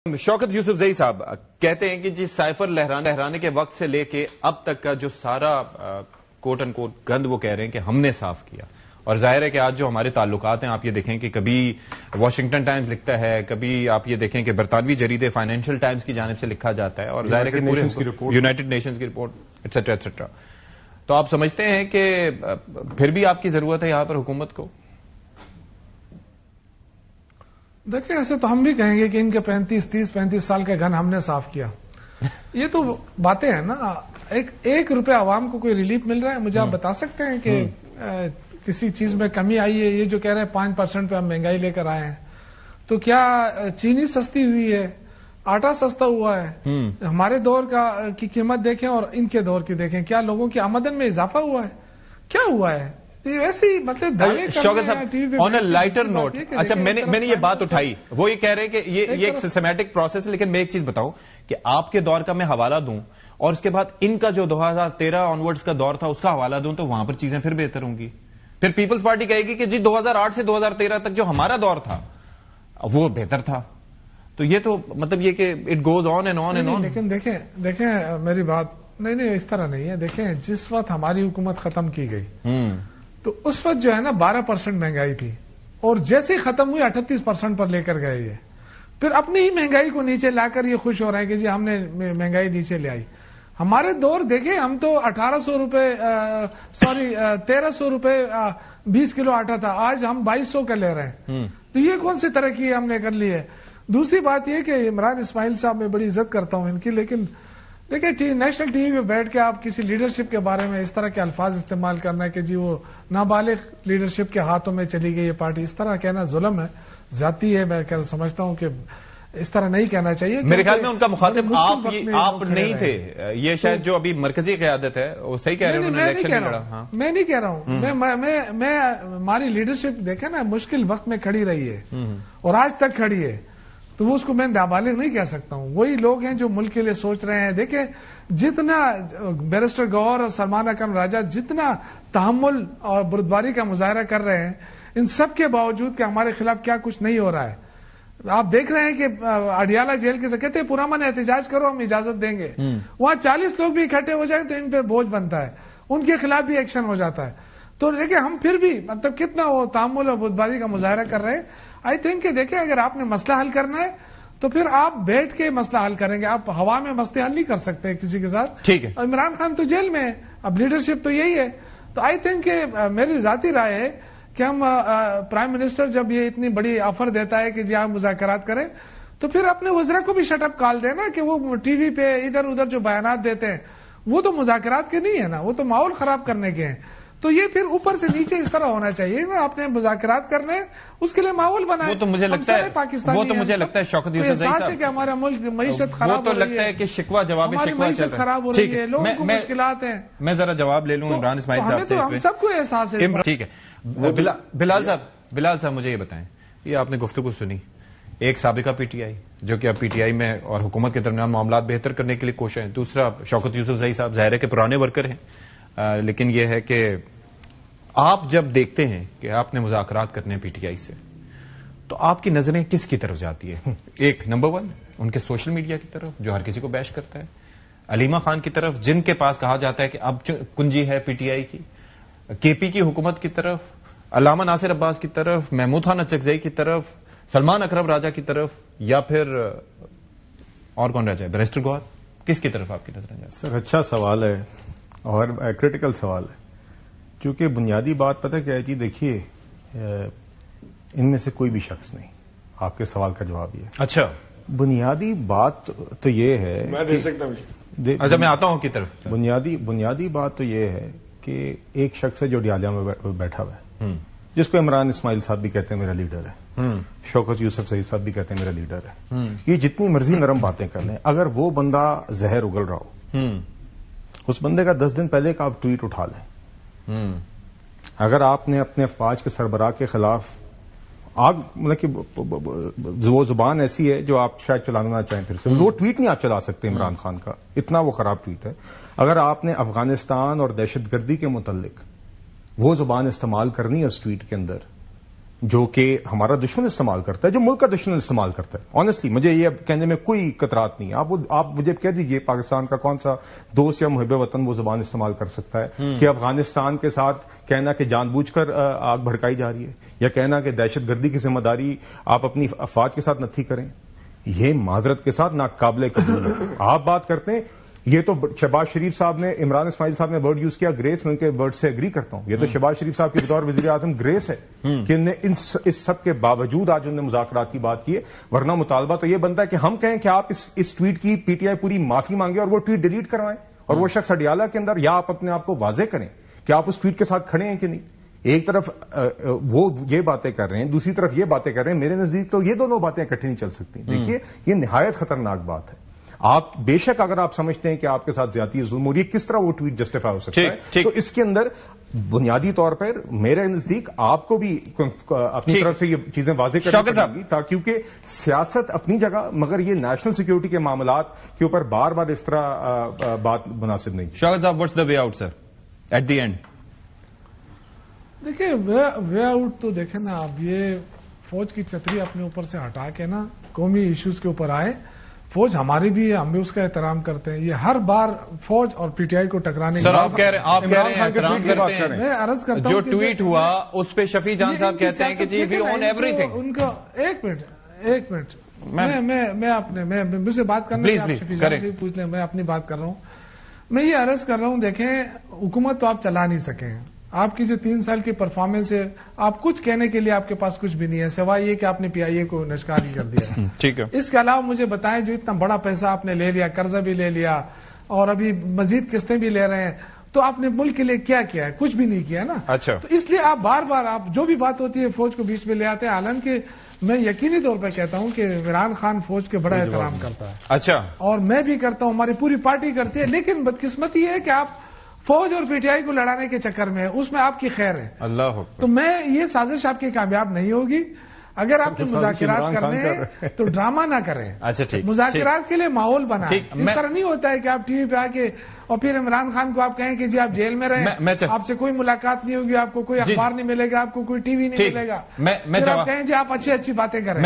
شوکت یوسف زئی صاحب کہتے ہیں کہ جی سائفر لہرانے کے وقت سے لے کے اب تک کا جو سارا کوٹ ان کوٹ گند وہ کہہ رہے ہیں کہ ہم نے صاف کیا، اور ظاہر ہے کہ آج جو ہمارے تعلقات ہیں آپ یہ دیکھیں کہ کبھی واشنگٹن ٹائمز لکھتا ہے، کبھی آپ یہ دیکھیں کہ برطانوی جریدے فائنینشیل ٹائمز کی جانب سے لکھا جاتا ہے، اور ظاہر ہے کہ یونائٹڈ نیشنز کی رپورٹ ایٹسٹرا ایٹسٹرا. تو آپ سمجھتے ہیں کہ پھر بھی آپ کی ضرورت ہے یہاں پر حکومت کو؟ دیکھیں ایسے تو ہم بھی کہیں گے کہ ان کے 35 سال کا گن ہم نے صاف کیا. یہ تو باتیں ہیں نا. ایک روپے عوام کو کوئی ریلیف مل رہا ہے؟ مجھے آپ بتا سکتے ہیں کہ کسی چیز میں کمی آئی ہے؟ یہ جو کہہ رہے ہیں 5% پہ ہم مہنگائی لے کر آئے ہیں، تو کیا چینی سستی ہوئی ہے؟ آٹا سستا ہوا ہے؟ ہمارے دور کی قیمت دیکھیں اور ان کے دور کی دیکھیں، کیا لوگوں کی آمدن میں اضافہ ہوا ہے؟ کیا ہوا ہے؟ ویسے ہی مطلب شوکت صاحب آن اے لائٹر نوٹ، اچھا میں نے یہ بات اٹھائی، وہ یہ کہہ رہے ہیں کہ یہ ایک سسٹمیٹک پروسیس ہے، لیکن میں ایک چیز بتاؤں کہ آپ کے دور کا میں حوالہ دوں اور اس کے بعد ان کا جو 2013 آنورڈز کا دور تھا اس کا حوالہ دوں تو وہاں پر چیزیں پھر بہتر ہوں گی. پھر پیپلز پارٹی کہے گی کہ جی 2008 سے 2013 تک جو ہمارا دور تھا وہ بہتر تھا. تو یہ تو مطلب یہ کہ it goes on and on and on. لیکن دیکھیں میری بات نہیں اس طرح نہیں ہے. دیکھیں جس وقت ہماری حکومت ختم کی گئی تو اس وقت جو ہے نا 12% مہنگائی تھی، اور جیسے ہی ختم ہوئی 38% پر لے کر گئے. یہ پھر اپنی ہی مہنگائی کو نیچے لا کر یہ خوش ہو رہے ہیں کہ جی ہم نے مہنگائی نیچے لے آئی. ہمارے دور دیکھیں ہم تو 1800 روپے 1300 روپے 20 کلو آٹا تھا، آج ہم 2200 کا لے رہے ہیں. تو یہ کون سی ترقی ہم نے کر لی ہے؟ دوسری بات یہ کہ عمران اسماعیل صاحب میں بڑی عزت کرتا ہوں ان کی، لیکن دیکھیں نیشنل ٹی وی پہ بیٹھ کے آپ کسی لیڈرشپ کے بارے میں اس طرح کے الفاظ استعمال کرنا ہے کہ جی وہ نابالغ لیڈرشپ کے ہاتھوں میں چلی گئی یہ پارٹی، اس طرح کہنا ظلم ہے، ذاتی ہے. میں سمجھتا ہوں کہ اس طرح نہیں کہنا چاہیے. میرے خیال میں ان کا مخاطب آپ نہیں تھے، یہ شاید جو ابھی مرکزی قیادت ہے وہ صحیح کہہ رہے ہیں. میں نہیں کہہ رہا ہوں، میں ہماری لیڈرشپ دیکھیں نا مشکل وقت میں کھڑی رہی ہے اور آج تک کھڑی ہے، تو وہ اس کو میں نابالغ نہیں کہہ سکتا ہوں. وہی لوگ ہیں جو ملک کے لیے سوچ رہے ہیں. دیکھیں جتنا بیرسٹر گوہر اور سلمان اکرم راجہ جتنا تحمل اور بردباری کا مظاہرہ کر رہے ہیں، ان سب کے باوجود کہ ہمارے خلاف کیا کچھ نہیں ہو رہا ہے. آپ دیکھ رہے ہیں کہ اڈیالہ جیل کے سے کہتے ہیں پرامن احتجاج کرو ہم اجازت دیں گے، وہاں 40 لوگ بھی اکٹھے ہو جائیں تو ان پہ بوجھ بنتا ہے، ان کے خلاف بھی ایکشن ہو جاتا ہے. تو دیکھیں ہم پھر بھی مطلب کتنا وہ تحمل اور بردباری کا مظاہرہ کر رہے ہیں. آئی تھنک کہ دیکھیں اگر آپ نے مسئلہ حل کرنا ہے تو پھر آپ بیٹھ کے مسئلہ حل کریں گے. آپ ہوا میں مسئلے حل نہیں کر سکتے کسی کے ساتھ. ٹھیک ہے. عمران خان تو جیل میں ہے، اب لیڈرشپ تو یہی ہے. تو آئی تھنک کہ میری ذاتی رائے ہے کہ ہم پرائم منسٹر جب یہ اتنی بڑی آفر دیتا ہے کہ جی آپ مذاکرات کریں تو پھر اپنے وزراء کو بھی شٹ اپ کال دینا کہ وہ ٹی وی پہ ادھر ادھر جو بیانات دیتے ہیں وہ تو مذاکرات کے نہیں ہے نا، وہ تو ماحول خراب کرنے کے ہیں. تو یہ پھر اوپر سے نیچے اس طرح ہونا چاہیے نا. آپ نے مذاکرات کرنے اس کے لیے ماحول بنائے. وہ تو مجھے لگتا ہے شوکت یوسف زئی صاحب کہ ہمارا ملک معیشت خراب ہو رہی ہے، وہ تو لگتا ہے کہ شکوہ جواب معیشت خراب ہو رہی ہے، لوگوں کو مشکلات ہیں. میں ذرا جواب لے لوں عمران اسماعیل صاحب سے. ہم سب کو احساس ہے. ٹھیک ہے. بلال صاحب مجھے یہ بتائیں، یہ آپ نے گفتگو سنی ایک سابقہ پی ٹی آئی جو کہ اب پی ٹی آئی میں اور حکومت کے درمیان معاملات بہتر کرنے کے لیے کوشش ہے، دوسرا شوکت یوسف زئی صاحب ظاہر ہے کہ پرانے ورکر ہیں، لیکن یہ ہے کہ آپ جب دیکھتے ہیں کہ آپ نے مذاکرات کرنے پی ٹی آئی سے تو آپ کی نظریں کس کی طرف جاتی ہے؟ ایک نمبر 1 ان کے سوشل میڈیا کی طرف جو ہر کسی کو بیش کرتا ہے، علیمہ خان کی طرف جن کے پاس کہا جاتا ہے کہ اب کنجی ہے پی ٹی آئی کی، کے پی کی حکومت کی طرف، علامہ ناصر عباس کی طرف، محمود خان اچکزئی کی طرف، سلمان اکرم راجہ کی طرف، یا پھر اور کون رہ جائے بیرسٹر گوہر، کس کی طرف آپ کی نظریں جاتی؟ سر اچھا سوال ہے اور کریٹیکل سوال ہے، کیونکہ بنیادی بات پتہ کیا ہے جی. دیکھیے ان میں سے کوئی بھی شخص نہیں، آپ کے سوال کا جواب یہ. اچھا بنیادی بات تو یہ ہے، میں دے سکتا ہوں. اچھا میں آتا ہوں کی طرف. بنیادی بات تو یہ ہے کہ ایک شخص ہے جو ڈیالیہ میں بیٹھا ہوا ہے، جس کو عمران اسماعیل صاحب بھی کہتے ہیں میرا لیڈر ہے، شوکت یوسف زئی صاحب بھی کہتے ہیں میرا لیڈر ہے. یہ جتنی مرضی نرم باتیں کر لیں، اگر وہ بندہ زہر اگل رہا ہو، اس بندے کا 10 دن پہلے کا آپ ٹویٹ اٹھا لیں. اگر آپ نے اپنے افواج کے سربراہ کے خلاف مطلب کہ وہ زبان ایسی ہے جو آپ شاید چلانا نہ چاہیں، پھر سے وہ ٹویٹ نہیں آپ چلا سکتے عمران خان کا، اتنا وہ خراب ٹویٹ ہے. اگر آپ نے افغانستان اور دہشت گردی کے متعلق وہ زبان استعمال کرنی ہے اس ٹویٹ کے اندر جو کہ ہمارا دشمن استعمال کرتا ہے, جو ملک کا دشمن استعمال کرتا ہے. آنےسٹلی مجھے یہ کہنے میں کوئی قطرات نہیں. آپ مجھے کہہ دیجئے پاکستان کا کون سا دوست یا محب وطن وہ زبان استعمال کر سکتا ہے کہ افغانستان کے ساتھ کہنا کہ جان بوجھ کر آگ بھڑکائی جا رہی ہے, یا کہنا کہ دہشت گردی کی ذمہ داری آپ اپنی افواج کے ساتھ نتھی کریں, یہ معذرت کے ساتھ ناقابل قبول ہے. آپ بات کرتے ہیں, یہ تو شہباز شریف صاحب نے, عمران اسماعیل صاحب نے ورڈ یوز کیا گریس, میں ان کے ورڈ سے اگری کرتا ہوں. یہ تو شہباز شریف صاحب کے بطور وزیر اعظم گریس ہے کہ اس سب کے باوجود آج انہوں نے مذاکرات کی بات کی ہے. ورنہ مطالبہ تو یہ بنتا ہے کہ ہم کہیں کہ آپ اس ٹویٹ کی پی ٹی آئی پوری معافی مانگے اور وہ ٹویٹ ڈیلیٹ کروائیں, اور وہ شخص اڈیالہ کے اندر, یا آپ اپنے آپ کو واضح کریں کہ آپ اس ٹویٹ کے ساتھ کھڑے ہیں کہ نہیں. ایک طرف وہ یہ باتیں کر رہے ہیں, دوسری طرف یہ باتیں کر رہے ہیں. میرے نزدیک تو یہ دونوں باتیں اکٹھی نہیں چل سکتی. دیکھیے یہ نہایت خطرناک بات ہے. آپ بے شک اگر آپ سمجھتے ہیں کہ آپ کے ساتھ زیادتی ظلم ہو رہی ہے, کس طرح وہ ٹویٹ جسٹیفائی ہو سکتا ہے, تو اس کے اندر بنیادی طور پر میرے نزدیک آپ کو بھی اپنی طرف سے یہ چیزیں واضح کرنی پڑیں گی, کیونکہ سیاست اپنی جگہ, مگر یہ نیشنل سیکیورٹی کے معاملات کے اوپر بار بار اس طرح بات مناسب نہیں. شوکت صاحب, what's the way out sir at the end? دیکھیں وے آؤٹ تو دیکھیں نا, اب یہ فوج کی چتری اپنے اوپر سے ہٹا کے نا قومی ایشوز کے اوپر آئے. فوج ہماری بھی ہے, ہم بھی اس کا احترام کرتے ہیں. یہ ہر بار فوج اور پی ٹی آئی کو ٹکرانے سر آپ کہہ رہے ہیں احترام کرتے ہیں. میں عرض کرتا ہوں جو ٹویٹ ہوا اس پہ شفیع جان صاحب کہتے ہیں کہ جی وی اون ایوری تھنگ. ان کا ایک منٹ میں مجھ سے بات کرنا سے پوچھ لیں, میں اپنی بات کر رہا ہوں. میں یہ عرض کر رہا ہوں, دیکھیں حکومت تو آپ چلا نہیں سکے. آپ کی جو 3 سال کی پرفارمنس ہے, آپ کچھ کہنے کے لیے آپ کے پاس کچھ بھی نہیں ہے سوائے یہ کہ آپ نے پی آئی اے کو نشکاری کر دیا. ٹھیک ہے. اس کے علاوہ مجھے بتائیں, جو اتنا بڑا پیسہ آپ نے لے لیا, قرضہ بھی لے لیا اور ابھی مزید قسطیں بھی لے رہے ہیں, تو آپ نے ملک کے لیے کیا کیا ہے؟ کچھ بھی نہیں کیا نا. اچھا, تو اس لیے آپ بار بار آپ جو بھی بات ہوتی ہے فوج کو بیچ میں لے آتے ہیں. حالانکہ میں یقینی طور پہ کہتا ہوں کہ عمران خان فوج کے بڑا احترام کرتا ہے. اچھا, اور میں بھی کرتا ہوں, ہماری پوری پارٹی کرتی ہے. لیکن بدقسمتی یہ ہے کہ آپ فوج اور پی ٹی آئی کو لڑانے کے چکر میں اس میں آپ کی خیر ہے. اللہ تو میں یہ سازش آپ کی کامیاب نہیں ہوگی. اگر آپ نے مذاکرات کرنے ہیں تو ڈرامہ نہ کریں. اچھا ٹھیک, مذاکرات کے لیے ماحول بنائیں. اس طرح نہیں ہوتا ہے کہ آپ ٹی وی پہ آ کے اور پھر عمران خان کو آپ کہیں کہ جی آپ جیل میں رہیں, آپ سے کوئی ملاقات نہیں ہوگی, آپ کو کوئی اخبار نہیں ملے گا, آپ کو کوئی ٹی وی نہیں ملے گا, پھر آپ کہیں جی آپ اچھی باتیں کریں.